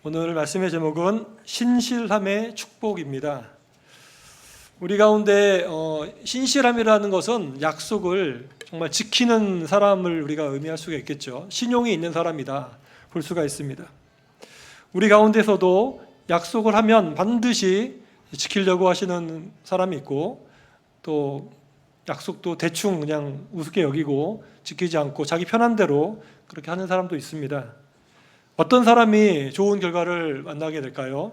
오늘 말씀의 제목은 신실함의 축복입니다. 우리 가운데 신실함이라는 것은 약속을 정말 지키는 사람을 우리가 의미할 수가 있겠죠. 신용이 있는 사람이다 볼 수가 있습니다. 우리 가운데서도 약속을 하면 반드시 지키려고 하시는 사람이 있고, 또 약속도 대충 그냥 우습게 여기고 지키지 않고 자기 편한 대로 그렇게 하는 사람도 있습니다. 어떤 사람이 좋은 결과를 만나게 될까요?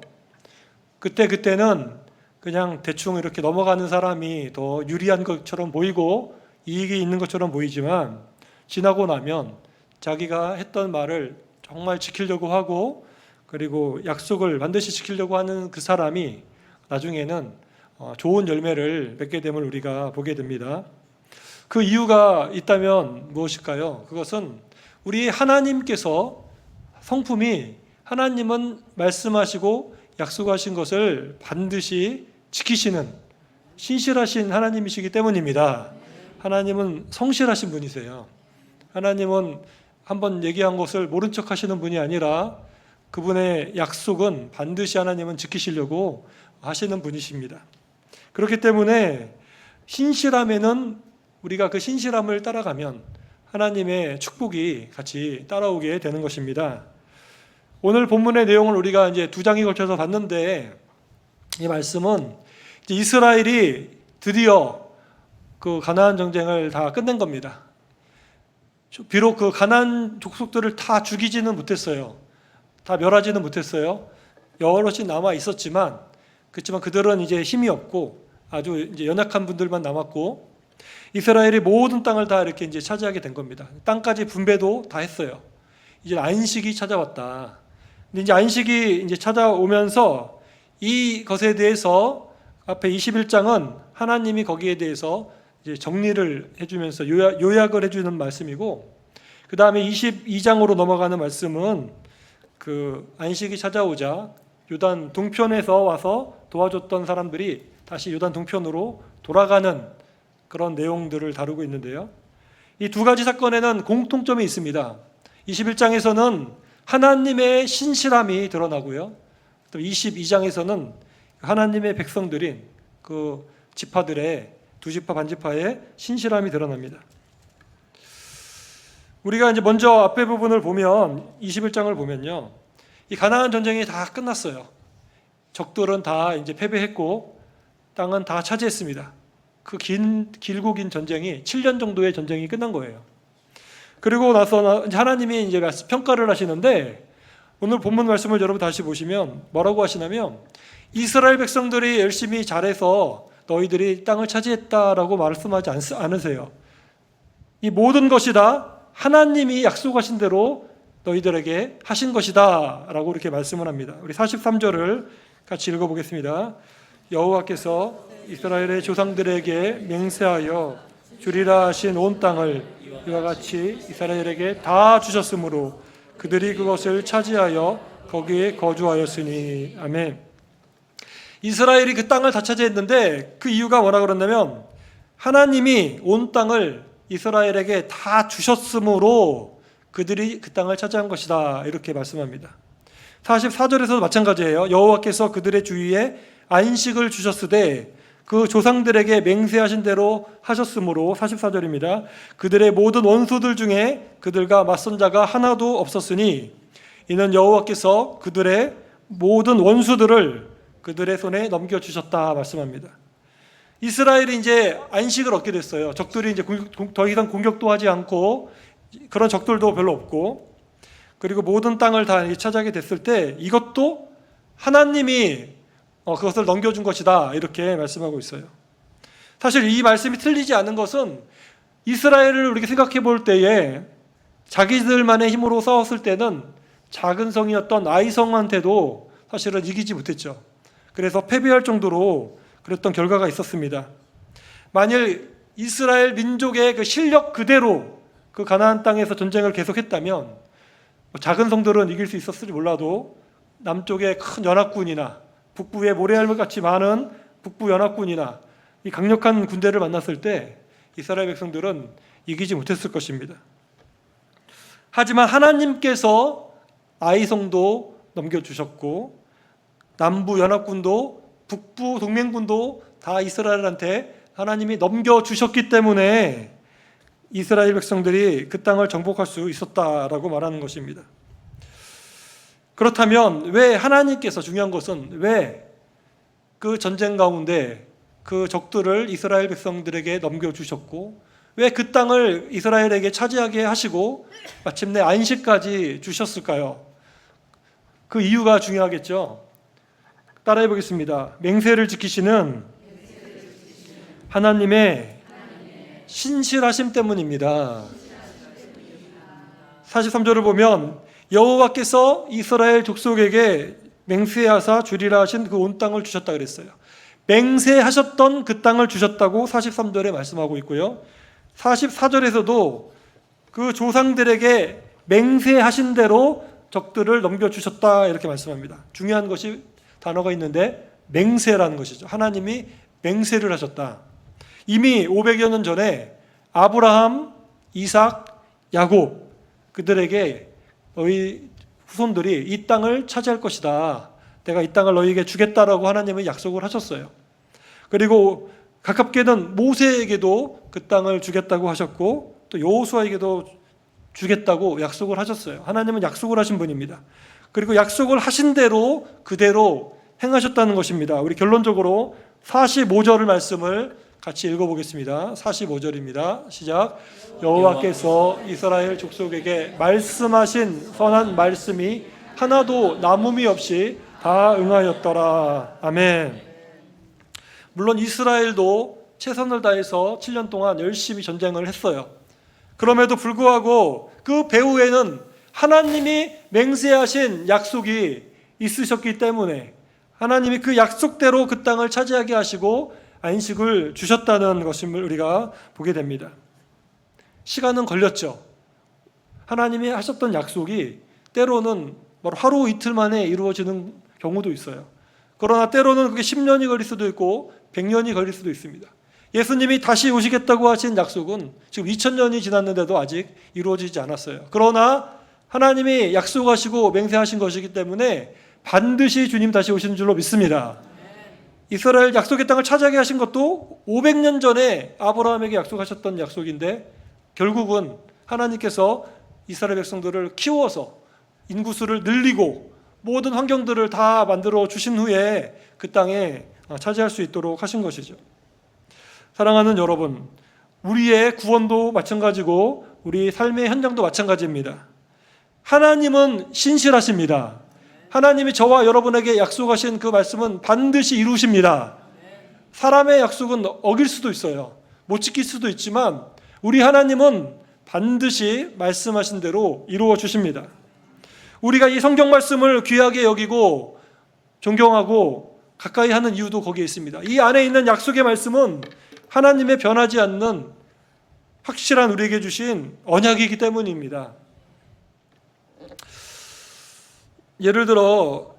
그때는 그냥 대충 이렇게 넘어가는 사람이 더 유리한 것처럼 보이고 이익이 있는 것처럼 보이지만, 지나고 나면 자기가 했던 말을 정말 지키려고 하고, 그리고 약속을 반드시 지키려고 하는 그 사람이 나중에는 좋은 열매를 맺게 됨을 우리가 보게 됩니다. 그 이유가 있다면 무엇일까요? 그것은 우리 하나님께서 성품이, 하나님은 말씀하시고 약속하신 것을 반드시 지키시는 신실하신 하나님이시기 때문입니다. 하나님은 성실하신 분이세요. 하나님은 한번 얘기한 것을 모른 척 하시는 분이 아니라 그분의 약속은 반드시 하나님은 지키시려고 하시는 분이십니다. 그렇기 때문에 신실함에는, 우리가 그 신실함을 따라가면 하나님의 축복이 같이 따라오게 되는 것입니다. 오늘 본문의 내용을 우리가 이제 2장에 걸쳐서 봤는데, 이 말씀은 이스라엘이 드디어 그 가나안 전쟁을 다 끝낸 겁니다. 비록 그 가나안 족속들을 다 죽이지는 못했어요. 다 멸하지는 못했어요. 여럿이 남아 있었지만, 그렇지만 그들은 이제 힘이 없고 아주 이제 연약한 분들만 남았고, 이스라엘이 모든 땅을 다 이렇게 이제 차지하게 된 겁니다. 땅까지 분배도 다 했어요. 이제 안식이 찾아왔다. 근데 이제 안식이 이제 찾아오면서 이것에 대해서 앞에 21장은 하나님이 거기에 대해서 이제 정리를 해주면서 요약을 해주는 말씀이고, 그 다음에 22장으로 넘어가는 말씀은 그 안식이 찾아오자 요단 동편에서 와서 도와줬던 사람들이 다시 요단 동편으로 돌아가는 그런 내용들을 다루고 있는데요. 이 두 가지 사건에는 공통점이 있습니다. 21장에서는 하나님의 신실함이 드러나고요, 또 22장에서는 하나님의 백성들인 그 지파들의, 두 지파 반지파의 신실함이 드러납니다. 우리가 이제 먼저 앞에 부분을 보면, 21장을 보면요, 이 가나안 전쟁이 다 끝났어요. 적들은 다 이제 패배했고 땅은 다 차지했습니다. 그 길고 긴 전쟁이 7년 정도의 전쟁이 끝난 거예요. 그리고 나서 하나님이 이제 평가를 하시는데, 오늘 본문 말씀을 여러분 다시 보시면 뭐라고 하시냐면, 이스라엘 백성들이 열심히 잘해서 너희들이 땅을 차지했다라고 말씀하지 않으세요. 이 모든 것이 다 하나님이 약속하신 대로 너희들에게 하신 것이다 라고 이렇게 말씀을 합니다. 우리 43절을 같이 읽어보겠습니다. 여호와께서 이스라엘의 조상들에게 맹세하여 주리라 하신 온 땅을 이와 같이 이스라엘에게 다 주셨으므로 그들이 그것을 차지하여 거기에 거주하였으니. 아멘. 이스라엘이 그 땅을 다 차지했는데 그 이유가 뭐라 그러냐면, 하나님이 온 땅을 이스라엘에게 다 주셨으므로 그들이 그 땅을 차지한 것이다 이렇게 말씀합니다. 44절에서도 마찬가지예요. 여호와께서 그들의 주위에 안식을 주셨으되 그 조상들에게 맹세하신 대로 하셨으므로. 44절입니다. 그들의 모든 원수들 중에 그들과 맞선 자가 하나도 없었으니 이는 여호와께서 그들의 모든 원수들을 그들의 손에 넘겨주셨다 말씀합니다. 이스라엘이 이제 안식을 얻게 됐어요. 적들이 이제 더 이상 공격도 하지 않고, 그런 적들도 별로 없고, 그리고 모든 땅을 다 차지하게 됐을 때 이것도 하나님이 그것을 넘겨준 것이다 이렇게 말씀하고 있어요. 사실 이 말씀이 틀리지 않은 것은, 이스라엘을 우리가 생각해 볼 때에 자기들만의 힘으로 싸웠을 때는 작은 성이었던 아이성한테도 사실은 이기지 못했죠. 그래서 패배할 정도로 그랬던 결과가 있었습니다. 만일 이스라엘 민족의 그 실력 그대로 그 가나안 땅에서 전쟁을 계속했다면 작은 성들은 이길 수 있었을지 몰라도 남쪽의 큰 연합군이나 북부의 모래알같이 많은 북부 연합군이나 이 강력한 군대를 만났을 때 이스라엘 백성들은 이기지 못했을 것입니다. 하지만 하나님께서 아이성도 넘겨주셨고, 남부 연합군도 북부 동맹군도 다 이스라엘한테 하나님이 넘겨주셨기 때문에 이스라엘 백성들이 그 땅을 정복할 수 있었다라고 말하는 것입니다. 그렇다면 왜 하나님께서, 중요한 것은 왜 그 전쟁 가운데 그 적들을 이스라엘 백성들에게 넘겨주셨고, 왜 그 땅을 이스라엘에게 차지하게 하시고 마침내 안식까지 주셨을까요? 그 이유가 중요하겠죠. 따라해 보겠습니다. 맹세를 지키시는 하나님의 신실하심 때문입니다. 43절을 보면 여호와께서 이스라엘 족속에게 맹세하사 주리라 하신 그 온 땅을 주셨다 그랬어요. 맹세하셨던 그 땅을 주셨다고 43절에 말씀하고 있고요. 44절에서도 그 조상들에게 맹세하신 대로 적들을 넘겨주셨다 이렇게 말씀합니다. 중요한 것이 단어가 있는데 맹세라는 것이죠. 하나님이 맹세를 하셨다. 이미 500여 년 전에 아브라함, 이삭, 야곱 그들에게 너희 후손들이 이 땅을 차지할 것이다. 내가 이 땅을 너희에게 주겠다라고 하나님은 약속을 하셨어요. 그리고 가깝게는 모세에게도 그 땅을 주겠다고 하셨고 또 여호수아에게도 주겠다고 약속을 하셨어요. 하나님은 약속을 하신 분입니다. 그리고 약속을 하신 대로 그대로 행하셨다는 것입니다. 우리 결론적으로 45절 말씀을 같이 읽어보겠습니다. 45절입니다. 시작. 여호와께서 이스라엘 족속에게 말씀하신 선한 말씀이 하나도 남음이 없이 다 응하였더라. 아멘. 물론 이스라엘도 최선을 다해서 7년 동안 열심히 전쟁을 했어요. 그럼에도 불구하고 그 배후에는 하나님이 맹세하신 약속이 있으셨기 때문에 하나님이 그 약속대로 그 땅을 차지하게 하시고 안식을 주셨다는 것임을 우리가 보게 됩니다. 시간은 걸렸죠. 하나님이 하셨던 약속이 때로는 하루 이틀 만에 이루어지는 경우도 있어요. 그러나 때로는 그게 10년이 걸릴 수도 있고 100년이 걸릴 수도 있습니다. 예수님이 다시 오시겠다고 하신 약속은 지금 2000년이 지났는데도 아직 이루어지지 않았어요. 그러나 하나님이 약속하시고 맹세하신 것이기 때문에 반드시 주님 다시 오시는 줄로 믿습니다. 이스라엘 약속의 땅을 차지하게 하신 것도 500년 전에 아브라함에게 약속하셨던 약속인데 결국은 하나님께서 이스라엘 백성들을 키워서 인구수를 늘리고 모든 환경들을 다 만들어 주신 후에 그 땅에 차지할 수 있도록 하신 것이죠. 사랑하는 여러분, 우리의 구원도 마찬가지고 우리 삶의 현장도 마찬가지입니다. 하나님은 신실하십니다. 하나님이 저와 여러분에게 약속하신 그 말씀은 반드시 이루십니다. 사람의 약속은 어길 수도 있어요. 못 지킬 수도 있지만 우리 하나님은 반드시 말씀하신 대로 이루어 주십니다. 우리가 이 성경 말씀을 귀하게 여기고 존경하고 가까이 하는 이유도 거기에 있습니다. 이 안에 있는 약속의 말씀은 하나님의 변하지 않는 확실한 우리에게 주신 언약이기 때문입니다. 예를 들어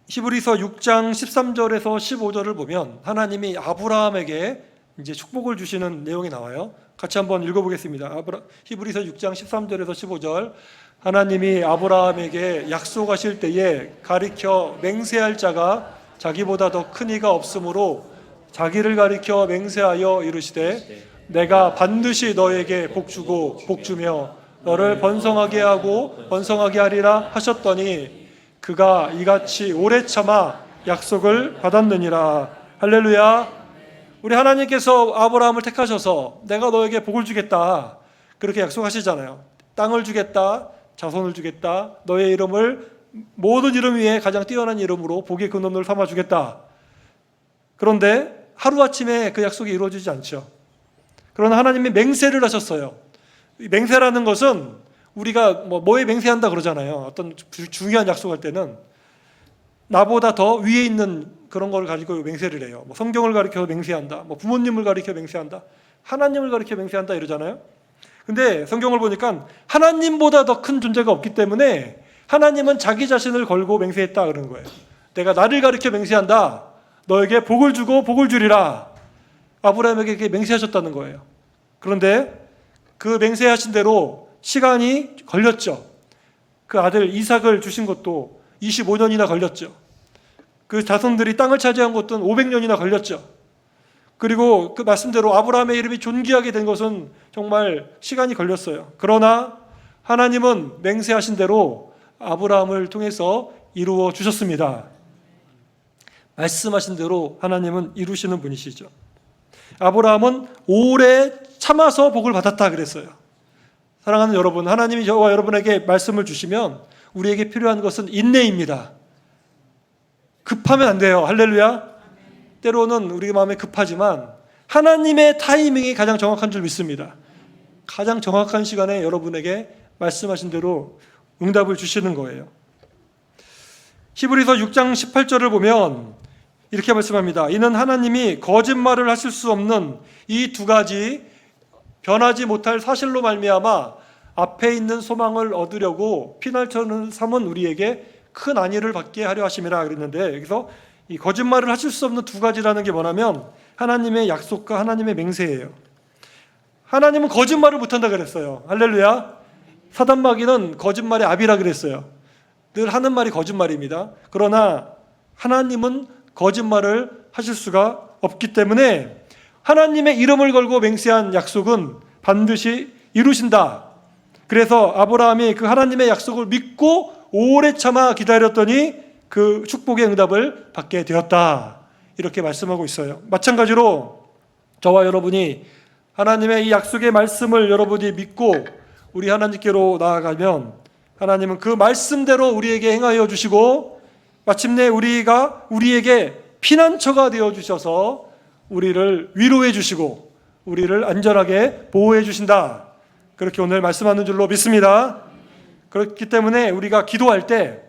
히브리서 6장 13절에서 15절을 보면 하나님이 아브라함에게 이제 축복을 주시는 내용이 나와요. 같이 한번 읽어보겠습니다. 히브리서 6장 13절에서 15절. 하나님이 아브라함에게 약속하실 때에 가리켜 맹세할 자가 자기보다 더 큰 이가 없으므로 자기를 가리켜 맹세하여 이르시되 내가 반드시 너에게 복주고 복주며 너를 번성하게 하고 번성하게 하리라 하셨더니 그가 이같이 오래 참아 약속을 받았느니라. 할렐루야. 우리 하나님께서 아브라함을 택하셔서 내가 너에게 복을 주겠다 그렇게 약속하시잖아요. 땅을 주겠다, 자손을 주겠다, 너의 이름을 모든 이름 위에 가장 뛰어난 이름으로 복의 근원을 삼아 주겠다. 그런데 하루아침에 그 약속이 이루어지지 않죠. 그러나 하나님이 맹세를 하셨어요. 맹세라는 것은 우리가 뭐에 맹세한다 그러잖아요. 어떤 중요한 약속할 때는 나보다 더 위에 있는 그런 걸 가지고 맹세를 해요. 성경을 가리켜 맹세한다, 부모님을 가리켜 맹세한다, 하나님을 가리켜 맹세한다 이러잖아요. 근데 성경을 보니까 하나님보다 더 큰 존재가 없기 때문에 하나님은 자기 자신을 걸고 맹세했다 그러는 거예요. 내가 나를 가리켜 맹세한다. 너에게 복을 주고 복을 주리라. 아브라함에게 그렇게 맹세하셨다는 거예요. 그런데 그 맹세하신 대로 시간이 걸렸죠. 그 아들 이삭을 주신 것도 25년이나 걸렸죠. 그 자손들이 땅을 차지한 것은 500년이나 걸렸죠. 그리고 그 말씀대로 아브라함의 이름이 존귀하게 된 것은 정말 시간이 걸렸어요. 그러나 하나님은 맹세하신 대로 아브라함을 통해서 이루어 주셨습니다. 말씀하신 대로 하나님은 이루시는 분이시죠. 아브라함은 오래 참아서 복을 받았다 그랬어요. 사랑하는 여러분, 하나님이 저와 여러분에게 말씀을 주시면 우리에게 필요한 것은 인내입니다. 급하면 안 돼요. 할렐루야. 때로는 우리 마음에 급하지만 하나님의 타이밍이 가장 정확한 줄 믿습니다. 가장 정확한 시간에 여러분에게 말씀하신 대로 응답을 주시는 거예요. 히브리서 6장 18절을 보면 이렇게 말씀합니다. 이는 하나님이 거짓말을 하실 수 없는 이 두 가지 변하지 못할 사실로 말미암아 앞에 있는 소망을 얻으려고 피날처럼 삼은 우리에게 큰 안위를 받게 하려 하심이라 그랬는데, 여기서 이 거짓말을 하실 수 없는 두 가지라는 게 뭐냐면 하나님의 약속과 하나님의 맹세예요. 하나님은 거짓말을 못한다 그랬어요. 할렐루야. 사단마귀는 거짓말의 아비라 그랬어요. 늘 하는 말이 거짓말입니다. 그러나 하나님은 거짓말을 하실 수가 없기 때문에 하나님의 이름을 걸고 맹세한 약속은 반드시 이루신다. 그래서 아브라함이 그 하나님의 약속을 믿고 오래 참아 기다렸더니 그 축복의 응답을 받게 되었다. 이렇게 말씀하고 있어요. 마찬가지로 저와 여러분이 하나님의 이 약속의 말씀을 여러분이 믿고 우리 하나님께로 나아가면 하나님은 그 말씀대로 우리에게 행하여 주시고 마침내 우리에게 피난처가 되어 주셔서 우리를 위로해 주시고 우리를 안전하게 보호해 주신다. 그렇게 오늘 말씀하는 줄로 믿습니다. 그렇기 때문에 우리가 기도할 때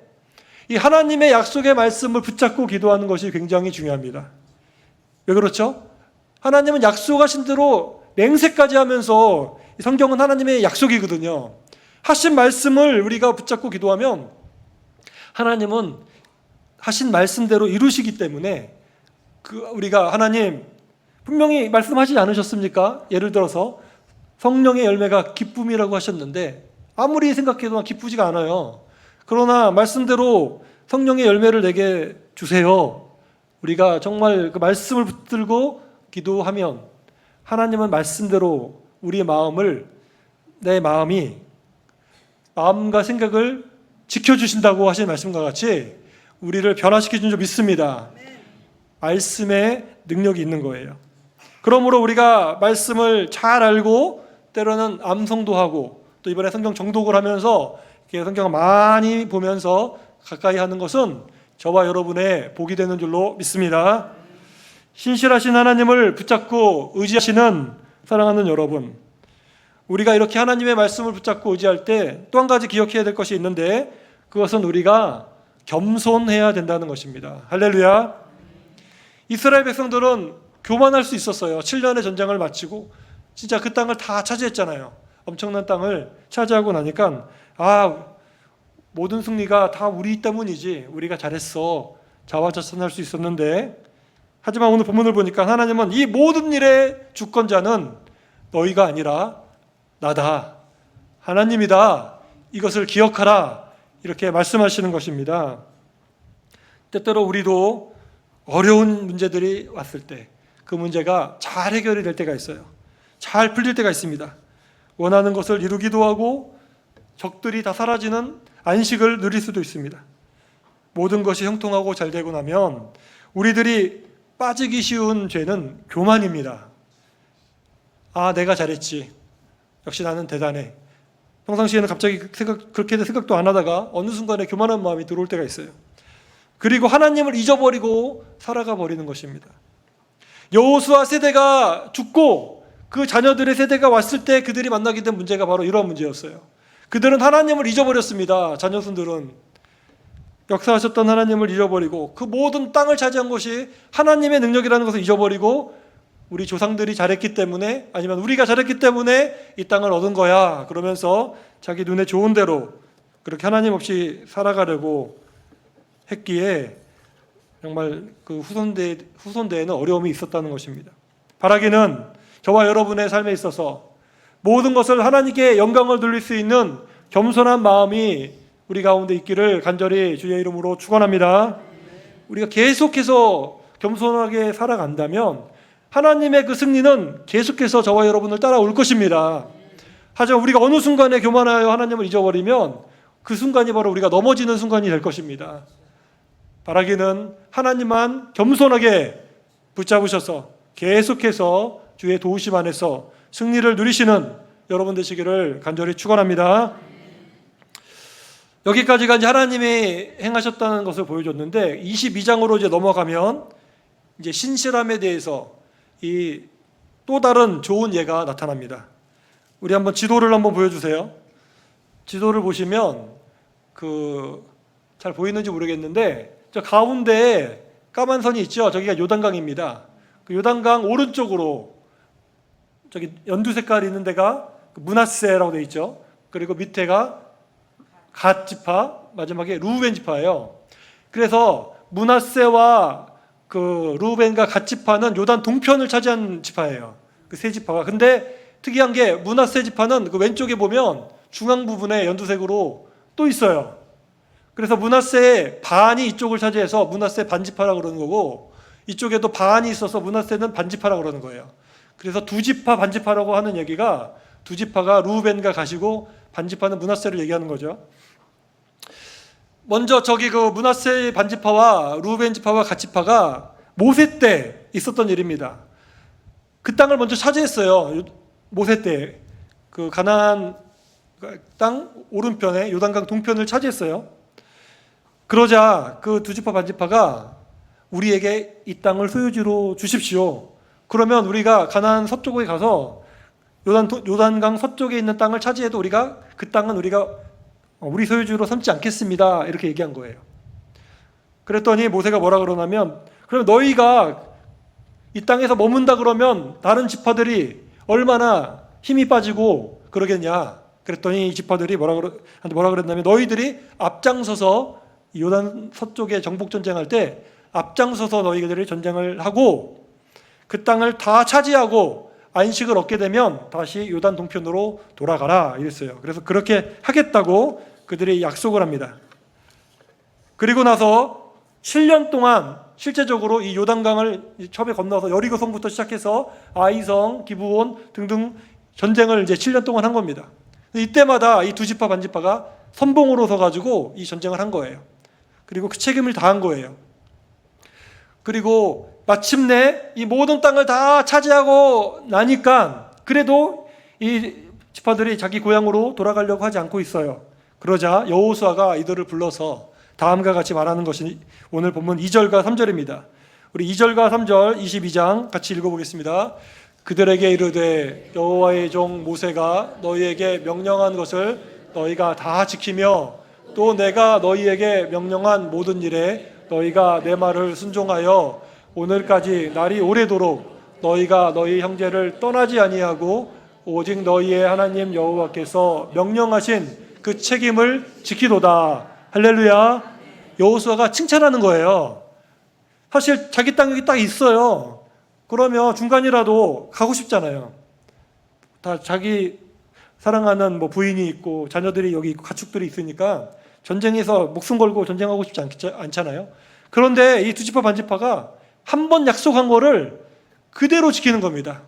이 하나님의 약속의 말씀을 붙잡고 기도하는 것이 굉장히 중요합니다. 왜 그렇죠? 하나님은 약속하신 대로 맹세까지 하면서 성경은 하나님의 약속이거든요. 하신 말씀을 우리가 붙잡고 기도하면 하나님은 하신 말씀대로 이루시기 때문에 우리가 하나님 분명히 말씀하시지 않으셨습니까? 예를 들어서 성령의 열매가 기쁨이라고 하셨는데 아무리 생각해도 기쁘지가 않아요. 그러나 말씀대로 성령의 열매를 내게 주세요. 우리가 정말 그 말씀을 붙들고 기도하면 하나님은 말씀대로 우리의 내 마음이 마음과 생각을 지켜주신다고 하신 말씀과 같이 우리를 변화시켜 준 줄 믿습니다. 말씀의 능력이 있는 거예요. 그러므로 우리가 말씀을 잘 알고 때로는 암송도 하고 또 이번에 성경 정독을 하면서 성경을 많이 보면서 가까이 하는 것은 저와 여러분의 복이 되는 줄로 믿습니다. 신실하신 하나님을 붙잡고 의지하시는 사랑하는 여러분, 우리가 이렇게 하나님의 말씀을 붙잡고 의지할 때 또 한 가지 기억해야 될 것이 있는데 그것은 우리가 겸손해야 된다는 것입니다. 할렐루야. 이스라엘 백성들은 교만할 수 있었어요. 7년의 전쟁을 마치고 진짜 그 땅을 다 차지했잖아요. 엄청난 땅을 차지하고 나니까 모든 승리가 다 우리 때문이지 우리가 잘했어 자화자찬할 수 있었는데, 하지만 오늘 본문을 보니까 하나님은 이 모든 일의 주권자는 너희가 아니라 나다, 하나님이다, 이것을 기억하라, 이렇게 말씀하시는 것입니다. 때때로 우리도 어려운 문제들이 왔을 때 그 문제가 잘 해결이 될 때가 있어요. 잘 풀릴 때가 있습니다. 원하는 것을 이루기도 하고 적들이 다 사라지는 안식을 누릴 수도 있습니다. 모든 것이 형통하고 잘 되고 나면 우리들이 빠지기 쉬운 죄는 교만입니다. 내가 잘했지, 역시 나는 대단해. 평상시에는 갑자기 그렇게 생각도 안 하다가 어느 순간에 교만한 마음이 들어올 때가 있어요. 그리고 하나님을 잊어버리고 살아가 버리는 것입니다. 여호수아 세대가 죽고 그 자녀들의 세대가 왔을 때 그들이 만나게 된 문제가 바로 이런 문제였어요. 그들은 하나님을 잊어버렸습니다. 자녀손들은 역사하셨던 하나님을 잊어버리고 그 모든 땅을 차지한 것이 하나님의 능력이라는 것을 잊어버리고 우리 조상들이 잘했기 때문에, 아니면 우리가 잘했기 때문에 이 땅을 얻은 거야 그러면서 자기 눈에 좋은 대로 그렇게 하나님 없이 살아가려고 했기에 정말 그 후손대에는 어려움이 있었다는 것입니다. 바라기는 저와 여러분의 삶에 있어서 모든 것을 하나님께 영광을 돌릴 수 있는 겸손한 마음이 우리 가운데 있기를 간절히 주의 이름으로 축원합니다. 우리가 계속해서 겸손하게 살아간다면 하나님의 그 승리는 계속해서 저와 여러분을 따라올 것입니다. 하지만 우리가 어느 순간에 교만하여 하나님을 잊어버리면 그 순간이 바로 우리가 넘어지는 순간이 될 것입니다. 바라기는 하나님만 겸손하게 붙잡으셔서 계속해서 주의 도우심 안에서 승리를 누리시는 여러분 되시기를 간절히 축원합니다. 여기까지가 이제 하나님이 행하셨다는 것을 보여줬는데 22장으로 이제 넘어가면 이제 신실함에 대해서 이 또 다른 좋은 예가 나타납니다. 우리 한번 지도를 한번 보여주세요. 지도를 보시면 잘 보이는지 모르겠는데 저 가운데에 까만 선이 있죠. 저기가 요단강입니다. 그 요단강 오른쪽으로 저기 연두 색깔이 있는 데가 므낫세라고 되어 있죠. 그리고 밑에가 갓 지파, 마지막에 루벤 지파예요. 그래서 므낫세와 그 루벤과 갓 지파는 요단 동편을 차지한 지파예요. 그 세 지파가. 근데 특이한 게 므낫세 지파는 그 왼쪽에 보면 중앙 부분에 연두색으로 또 있어요. 그래서 므낫세의 반이 이쪽을 차지해서 므낫세 반지파라고 그러는 거고, 이쪽에도 반이 있어서 므낫세는 반지파라고 그러는 거예요. 그래서 두 지파 반지파라고 하는 얘기가 두 지파가 루벤과 갓이고 반지파는 므낫세를 얘기하는 거죠. 먼저 저기 그 므낫세 반지파와 루벤 지파와 갓 지파가 모세 때 있었던 일입니다. 그 땅을 먼저 차지했어요. 모세 때 그 가나안 땅 오른편에 요단강 동편을 차지했어요. 그러자 그 두 지파 반지파가 우리에게 이 땅을 소유지로 주십시오. 그러면 우리가 가나안 서쪽에 가서 요단강 서쪽에 있는 땅을 차지해도 우리가 그 땅은 우리 소유주로 삼지 않겠습니다. 이렇게 얘기한 거예요. 그랬더니 모세가 뭐라 그러냐면, 그럼 너희가 이 땅에서 머문다 그러면 다른 지파들이 얼마나 힘이 빠지고 그러겠냐. 그랬더니 이 지파들이 뭐라 그랬냐면, 너희들이 앞장서서 요단 서쪽에 정복 전쟁할 때 앞장서서 너희들이 전쟁을 하고 그 땅을 다 차지하고 안식을 얻게 되면 다시 요단 동편으로 돌아가라 이랬어요. 그래서 그렇게 하겠다고 그들이 약속을 합니다. 그리고 나서 7년 동안 실제적으로 이 요단강을 처음에 건너서 여리고성부터 시작해서 아이성, 기브온 등등 전쟁을 이제 7년 동안 한 겁니다. 이때마다 이 두 지파 반지파가 선봉으로 서가지고 이 전쟁을 한 거예요. 그리고 그 책임을 다한 거예요. 그리고 마침내 이 모든 땅을 다 차지하고 나니까 그래도 이 지파들이 자기 고향으로 돌아가려고 하지 않고 있어요. 그러자 여호수아가 이들을 불러서 다음과 같이 말하는 것이 오늘 본문 2절과 3절입니다. 우리 2절과 3절 22장 같이 읽어보겠습니다. 그들에게 이르되 여호와의 종 모세가 너희에게 명령한 것을 너희가 다 지키며 또 내가 너희에게 명령한 모든 일에 너희가 내 말을 순종하여 오늘까지 날이 오래도록 너희가 너희 형제를 떠나지 아니하고 오직 너희의 하나님 여호와께서 명령하신 그 책임을 지키도다. 할렐루야. 여호수아가 칭찬하는 거예요. 사실 자기 땅 여기 딱 있어요. 그러면 중간이라도 가고 싶잖아요. 다 자기 사랑하는 부인이 있고 자녀들이 여기 있고 가축들이 있으니까 전쟁에서 목숨 걸고 전쟁하고 싶지 않잖아요. 그런데 이 두 지파 반지파가 한 번 약속한 거를 그대로 지키는 겁니다.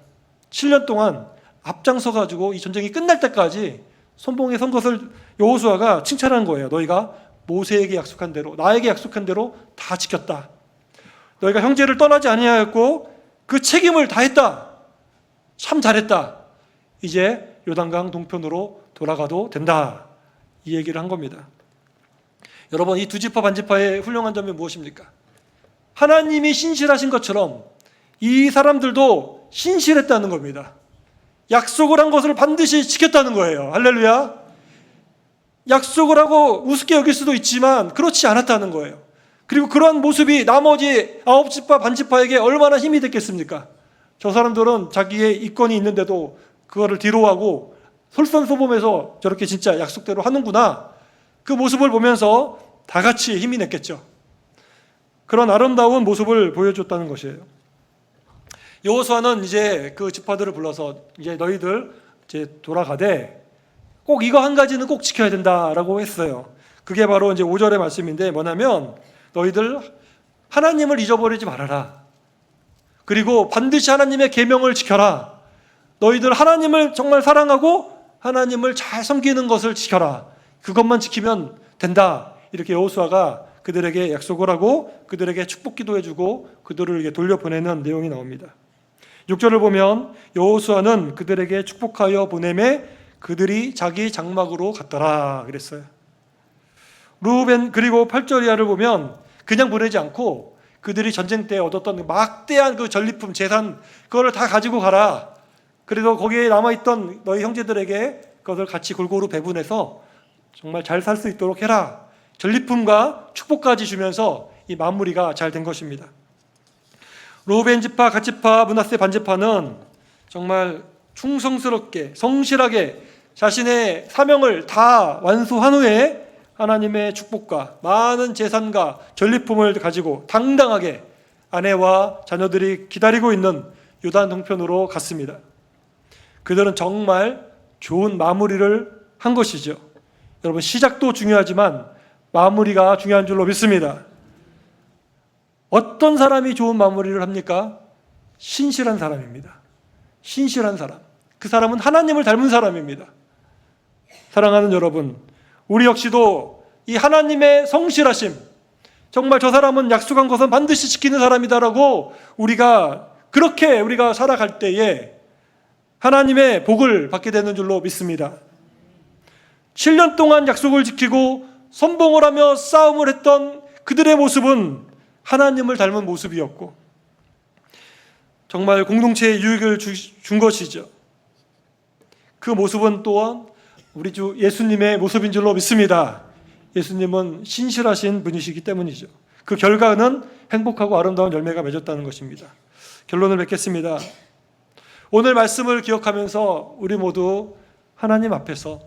7년 동안 앞장서 가지고 이 전쟁이 끝날 때까지 선봉에 선 것을 여호수아가 칭찬한 거예요. 너희가 모세에게 약속한 대로, 나에게 약속한 대로 다 지켰다. 너희가 형제를 떠나지 아니하였고 그 책임을 다했다. 참 잘했다. 이제 요단강 동편으로 돌아가도 된다. 이 얘기를 한 겁니다. 여러분, 이 두 지파 반지파의 훌륭한 점이 무엇입니까? 하나님이 신실하신 것처럼 이 사람들도 신실했다는 겁니다. 약속을 한 것을 반드시 지켰다는 거예요. 할렐루야. 약속을 하고 우습게 여길 수도 있지만 그렇지 않았다는 거예요. 그리고 그러한 모습이 나머지 9지파 반지파에게 얼마나 힘이 됐겠습니까? 저 사람들은 자기의 이권이 있는데도 그거를 뒤로하고 솔선수범해서 저렇게 진짜 약속대로 하는구나. 그 모습을 보면서 다 같이 힘이 냈겠죠. 그런 아름다운 모습을 보여줬다는 것이에요. 여호수아는 이제 그 지파들을 불러서 이제 너희들 이제 돌아가되 꼭 이거 한 가지는 꼭 지켜야 된다라고 했어요. 그게 바로 이제 5절의 말씀인데 뭐냐면 너희들 하나님을 잊어버리지 말아라. 그리고 반드시 하나님의 계명을 지켜라. 너희들 하나님을 정말 사랑하고 하나님을 잘 섬기는 것을 지켜라. 그것만 지키면 된다. 이렇게 여호수아가 그들에게 약속을 하고 그들에게 축복 기도해주고 그들을 돌려보내는 내용이 나옵니다. 6절을 보면 여호수아는 그들에게 축복하여 보내매 그들이 자기 장막으로 갔더라 그랬어요. 루벤 그리고 8절 이하를 보면 그냥 보내지 않고 그들이 전쟁 때 얻었던 막대한 그 전리품 재산 그거를 다 가지고 가라. 그래도 거기에 남아있던 너희 형제들에게 그것을 같이 골고루 배분해서 정말 잘 살 수 있도록 해라. 전리품과 축복까지 주면서 이 마무리가 잘 된 것입니다. 루벤 지파, 갓 지파, 므낫세 반 지파는 정말 충성스럽게 성실하게 자신의 사명을 다 완수한 후에 하나님의 축복과 많은 재산과 전리품을 가지고 당당하게 아내와 자녀들이 기다리고 있는 요단 동편으로 갔습니다. 그들은 정말 좋은 마무리를 한 것이죠. 여러분, 시작도 중요하지만 마무리가 중요한 줄로 믿습니다. 어떤 사람이 좋은 마무리를 합니까? 신실한 사람입니다. 신실한 사람. 그 사람은 하나님을 닮은 사람입니다. 사랑하는 여러분, 우리 역시도 이 하나님의 성실하심, 정말 저 사람은 약속한 것은 반드시 지키는 사람이다라고 그렇게 우리가 살아갈 때에 하나님의 복을 받게 되는 줄로 믿습니다. 7년 동안 약속을 지키고 선봉을 하며 싸움을 했던 그들의 모습은 하나님을 닮은 모습이었고 정말 공동체에 유익을 준 것이죠. 그 모습은 또한 우리 주 예수님의 모습인 줄로 믿습니다. 예수님은 신실하신 분이시기 때문이죠. 그 결과는 행복하고 아름다운 열매가 맺었다는 것입니다. 결론을 맺겠습니다. 오늘 말씀을 기억하면서 우리 모두 하나님 앞에서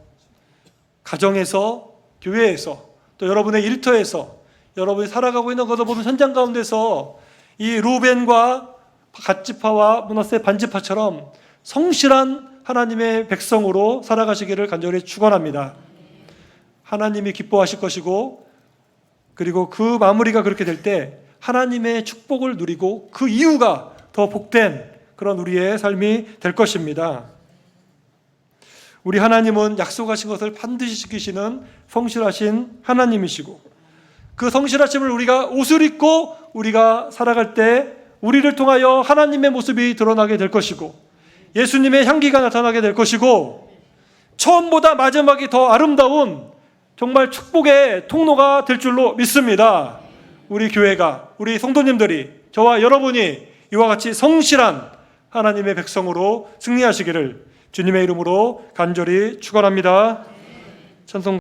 가정에서 교회에서 또 여러분의 일터에서 여러분이 살아가고 있는 것을 모든 현장 가운데서 이 루벤과 갓지파와 므낫세 반지파처럼 성실한 하나님의 백성으로 살아가시기를 간절히 축원합니다. 하나님이 기뻐하실 것이고 그리고 그 마무리가 그렇게 될 때 하나님의 축복을 누리고 그 이유가 더 복된 그런 우리의 삶이 될 것입니다. 우리 하나님은 약속하신 것을 반드시 지키시는 성실하신 하나님이시고 그 성실하심을 우리가 옷을 입고 우리가 살아갈 때 우리를 통하여 하나님의 모습이 드러나게 될 것이고 예수님의 향기가 나타나게 될 것이고 처음보다 마지막이 더 아름다운 정말 축복의 통로가 될 줄로 믿습니다. 우리 교회가, 우리 성도님들이, 저와 여러분이 이와 같이 성실한 하나님의 백성으로 승리하시기를 주님의 이름으로 간절히 축원합니다. 찬송